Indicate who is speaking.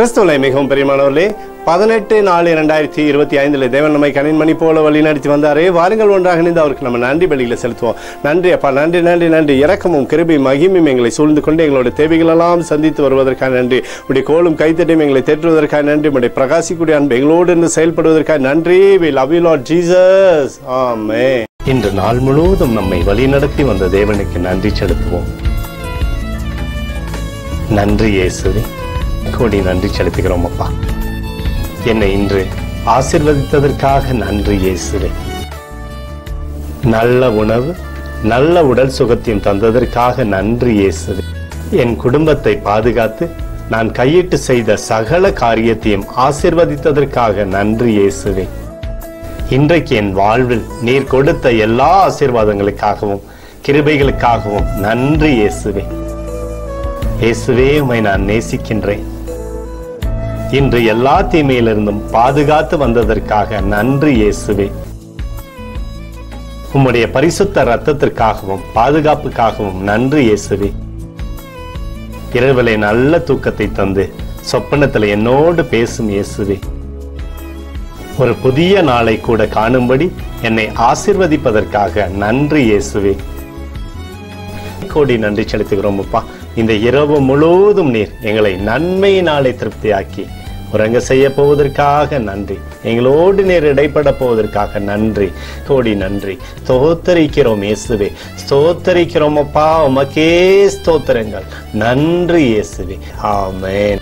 Speaker 1: கிறிஸ்துவிலே மிகவும் பெரியமானவர்களே, 18/4/2025 தேவன் நம்மை கனிமணி போல வழி நடத்தி வந்தாரே. வாருங்கள் ஒன்றாக இணைந்து அவருக்கு நம்ம நன்றி பலிகளை செலுத்துவோம். நன்றி அப்பா, நன்றி நன்றி நன்றி. இரக்கமும் கிருபையும் மகிமையும் எங்களை சூழ்ந்து கொண்டு எங்களுடைய தேவைகளெல்லாம் சந்தித்து வருவதற்காக நன்றி. உடைய கோலும் கைத்தட்டையும் எங்களை தேற்றுவதற்காக நன்றி. உடைய பிரகாசிக்கூடிய அன்பு எங்களோடு இருந்து செயல்படுவதற்காக நன்றி. We love you Lord Jesus. ஆமென். இன்று நாள் முழுவதும் நம்மை வழி நடத்தி வந்த தேவனுக்கு நன்றி செலுத்துவோம். நன்றி இயேசுவே, கோடி நன்றி செலுத்துகிறோம் அப்பா. என்னை இன்று ஆசீர்வதித்ததற்காக நன்றி இயேசுவே. நல்ல உணவு, நல்ல உடல் சுகத்தையும் தந்ததற்காக நன்றி இயேசுவே. என் குடும்பத்தை பாதுகாத்து நான் கையிட்டு செய்த சகல காரியத்தையும் ஆசீர்வதித்ததற்காக நன்றி இயேசுவே. இன்றைக்கு என் வாழ்வில் நீர் கொடுத்த எல்லா ஆசீர்வாதங்களுக்காகவும் கிருபைகளுக்காகவும் நன்றி இயேசுவே. இயேசுவே, உம்மை நான் நேசிக்கின்றேன். இன்று எல்லா தீமையிலிருந்தும் பாதுகாத்து வந்ததற்காக நன்றி இயேசுவே. உம்முடைய பரிசுத்த இரத்தத்திற்காகவும் பாதுகாப்புக்காகவும் நன்றி இயேசுவே. இரவிலே நல்ல தூக்கத்தை தந்து சொப்பனத்தில் என்னோடு பேசும் இயேசுவே. ஒரு புதிய நாளை கூட காணும்படி என்னை ஆசீர்வதிப்பதற்காக நன்றி இயேசுவே. கோடி நன்றி செலுத்துகிறோம் அப்பா. இந்த இரவு முழுவதும் நீர் எங்களை நன்மையினாலே திருப்தியாக்கி உறங்க செய்ய போவதற்காக நன்றி. எங்களோடு நீர் இடைப்பட போவதற்காக நன்றி. கோடி நன்றி. ஸ்தோத்தரிக்கிறோம் இயேசுவே, ஸ்தோத்தரிக்கிறோம் அப்பா. உமக்கே ஸ்தோத்திரங்கள். நன்றி இயேசுவே. ஆமென்.